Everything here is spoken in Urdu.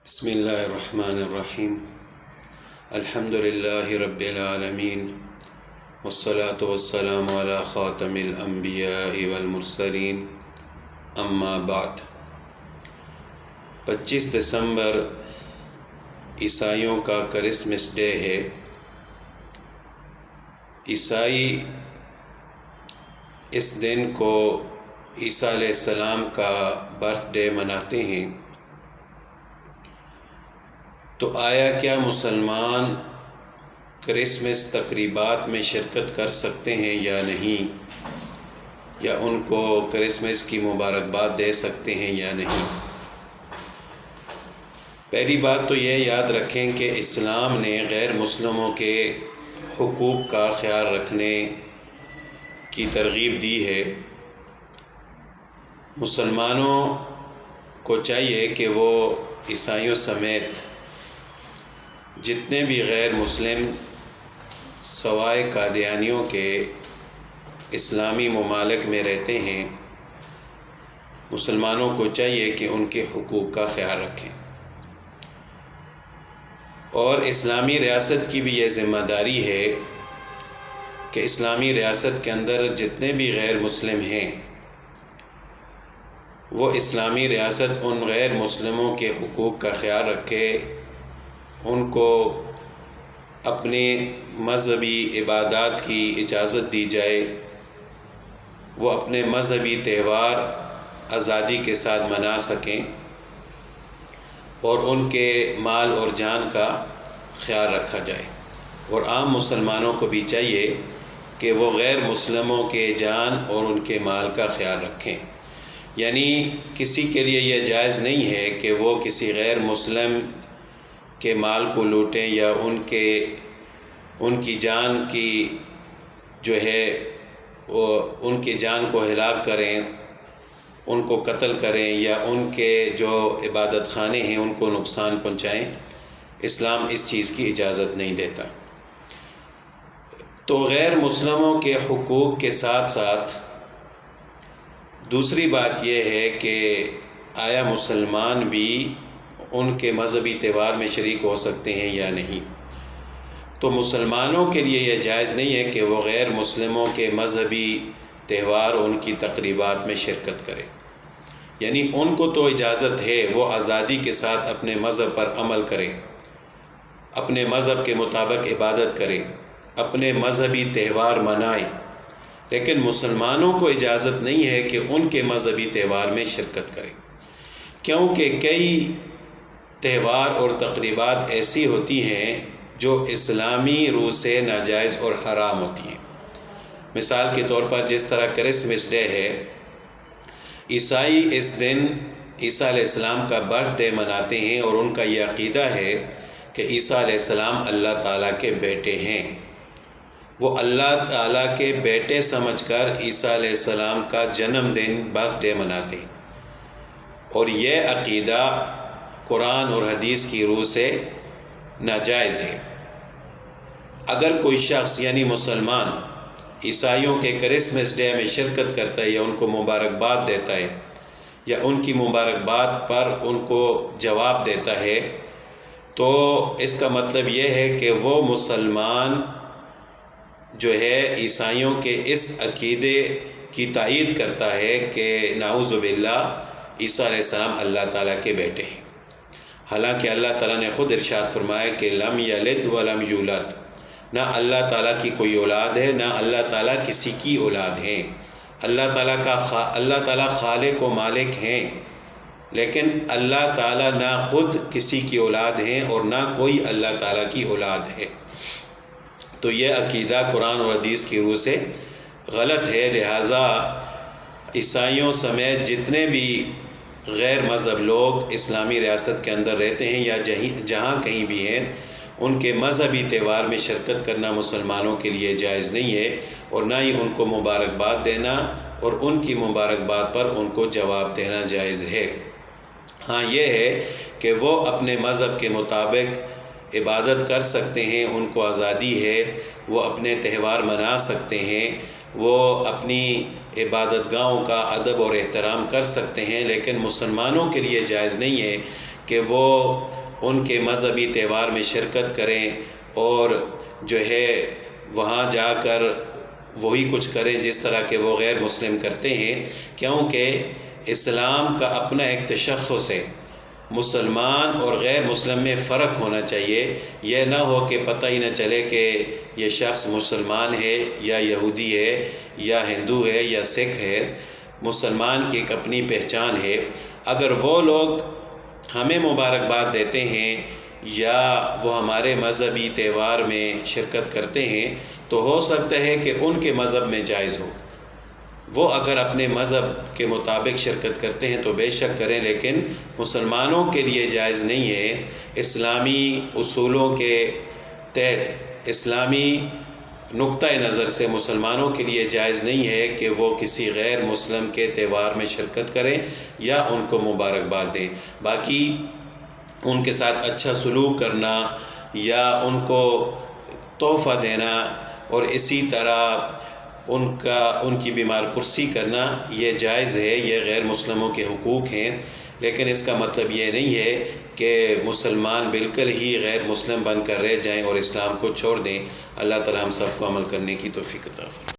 بسم اللہ الرحمن الرحیم الحمد للہ رب العالمین والصلاة والسلام علی خاتم الانبیاء والمرسلین اما بعد 25 دسمبر عیسائیوں کا کرسمس ڈے ہے۔ عیسائی اس دن کو عیسیٰ علیہ السلام کا برتھ ڈے مناتے ہیں، تو آیا کیا مسلمان کرسمس تقریبات میں شرکت کر سکتے ہیں یا نہیں، یا ان کو کرسمس کی مبارکباد دے سکتے ہیں یا نہیں؟ پہلی بات تو یہ یاد رکھیں کہ اسلام نے غیر مسلموں کے حقوق کا خیال رکھنے کی ترغیب دی ہے۔ مسلمانوں کو چاہیے کہ وہ عیسائیوں سمیت جتنے بھی غیر مسلم سوائے قادیانیوں کے اسلامی ممالک میں رہتے ہیں، مسلمانوں کو چاہیے کہ ان کے حقوق کا خیال رکھیں، اور اسلامی ریاست کی بھی یہ ذمہ داری ہے کہ اسلامی ریاست کے اندر جتنے بھی غیر مسلم ہیں، وہ اسلامی ریاست ان غیر مسلموں کے حقوق کا خیال رکھے، ان کو اپنے مذہبی عبادات کی اجازت دی جائے، وہ اپنے مذہبی تہوار آزادی کے ساتھ منا سکیں، اور ان کے مال اور جان کا خیال رکھا جائے۔ اور عام مسلمانوں کو بھی چاہیے کہ وہ غیر مسلموں کے جان اور ان کے مال کا خیال رکھیں۔ یعنی کسی کے لیے یہ جائز نہیں ہے کہ وہ کسی غیر مسلم کے مال کو لوٹیں، یا ان کی جان کی جو ہے ان کی جان کو ہلاک کریں، ان کو قتل کریں، یا ان کے جو عبادت خانے ہیں ان کو نقصان پہنچائیں۔ اسلام اس چیز کی اجازت نہیں دیتا۔ تو غیر مسلموں کے حقوق کے ساتھ ساتھ دوسری بات یہ ہے کہ آیا مسلمان بھی ان کے مذہبی تہوار میں شریک ہو سکتے ہیں یا نہیں؟ تو مسلمانوں کے لیے یہ جائز نہیں ہے کہ وہ غیر مسلموں کے مذہبی تہوار اور ان کی تقریبات میں شرکت کریں۔ یعنی ان کو تو اجازت ہے وہ آزادی کے ساتھ اپنے مذہب پر عمل کریں، اپنے مذہب کے مطابق عبادت کریں، اپنے مذہبی تہوار منائیں، لیکن مسلمانوں کو اجازت نہیں ہے کہ ان کے مذہبی تہوار میں شرکت کریں، کیونکہ کئی تہوار اور تقریبات ایسی ہوتی ہیں جو اسلامی روح سے ناجائز اور حرام ہوتی ہیں۔ مثال کے طور پر جس طرح کرسمس ڈے ہے، عیسائی اس دن عیسیٰ علیہ السلام کا برتھ ڈے مناتے ہیں، اور ان کا یہ عقیدہ ہے کہ عیسیٰ علیہ السلام اللہ تعالیٰ کے بیٹے ہیں۔ وہ اللہ تعالیٰ کے بیٹے سمجھ کر عیسیٰ علیہ السلام کا جنم دن برتھ ڈے مناتے ہیں، اور یہ عقیدہ قرآن اور حدیث کی روح سے ناجائز ہے۔ اگر کوئی شخص یعنی مسلمان عیسائیوں کے کرسمس ڈے میں شرکت کرتا ہے، یا ان کو مبارکباد دیتا ہے، یا ان کی مبارکباد پر ان کو جواب دیتا ہے، تو اس کا مطلب یہ ہے کہ وہ مسلمان جو ہے عیسائیوں کے اس عقیدے کی تائید کرتا ہے کہ نعوذ باللہ عیسیٰ علیہ السلام اللہ تعالیٰ کے بیٹے ہیں۔ حالانکہ اللہ تعالیٰ نے خود ارشاد فرمایا کہ لم یلد ولم یولد، نہ اللہ تعالیٰ کی کوئی اولاد ہے، نہ اللہ تعالیٰ کسی کی اولاد ہے۔ اللہ تعالیٰ خالق و مالک ہیں، لیکن اللہ تعالیٰ نہ خود کسی کی اولاد ہیں اور نہ کوئی اللہ تعالیٰ کی اولاد ہے۔ تو یہ عقیدہ قرآن اور حدیث کی روح سے غلط ہے۔ لہٰذا عیسائیوں سمیت جتنے بھی غیر مذہب لوگ اسلامی ریاست کے اندر رہتے ہیں، یا جہاں کہیں بھی ہیں، ان کے مذہبی تہوار میں شرکت کرنا مسلمانوں کے لیے جائز نہیں ہے، اور نہ ہی ان کو مبارکباد دینا اور ان کی مبارکباد پر ان کو جواب دینا جائز ہے۔ ہاں یہ ہے کہ وہ اپنے مذہب کے مطابق عبادت کر سکتے ہیں، ان کو آزادی ہے، وہ اپنے تہوار منا سکتے ہیں، وہ اپنی عبادت گاہوں کا ادب اور احترام کر سکتے ہیں، لیکن مسلمانوں کے لیے جائز نہیں ہے کہ وہ ان کے مذہبی تہوار میں شرکت کریں اور جو ہے وہاں جا کر وہی کچھ کریں جس طرح کہ وہ غیر مسلم کرتے ہیں، کیونکہ اسلام کا اپنا ایک تشخص ہے۔ مسلمان اور غیر مسلم میں فرق ہونا چاہیے، یہ نہ ہو کہ پتہ ہی نہ چلے کہ یہ شخص مسلمان ہے یا یہودی ہے یا ہندو ہے یا سکھ ہے۔ مسلمان کی ایک اپنی پہچان ہے۔ اگر وہ لوگ ہمیں مبارکباد دیتے ہیں یا وہ ہمارے مذہبی تہوار میں شرکت کرتے ہیں تو ہو سکتا ہے کہ ان کے مذہب میں جائز ہو، وہ اگر اپنے مذہب کے مطابق شرکت کرتے ہیں تو بے شک کریں، لیکن مسلمانوں کے لیے جائز نہیں ہے۔ اسلامی اصولوں کے تحت، اسلامی نقطۂ نظر سے مسلمانوں کے لیے جائز نہیں ہے کہ وہ کسی غیر مسلم کے تہوار میں شرکت کریں یا ان کو مبارکباد دیں۔ باقی ان کے ساتھ اچھا سلوک کرنا یا ان کو تحفہ دینا اور اسی طرح ان کی بیمار پرسی کرنا یہ جائز ہے، یہ غیر مسلموں کے حقوق ہیں، لیکن اس کا مطلب یہ نہیں ہے کہ مسلمان بالکل ہی غیر مسلم بن کر رہ جائیں اور اسلام کو چھوڑ دیں۔ اللہ تعالی ہم سب کو عمل کرنے کی توفیق عطا فرمائے۔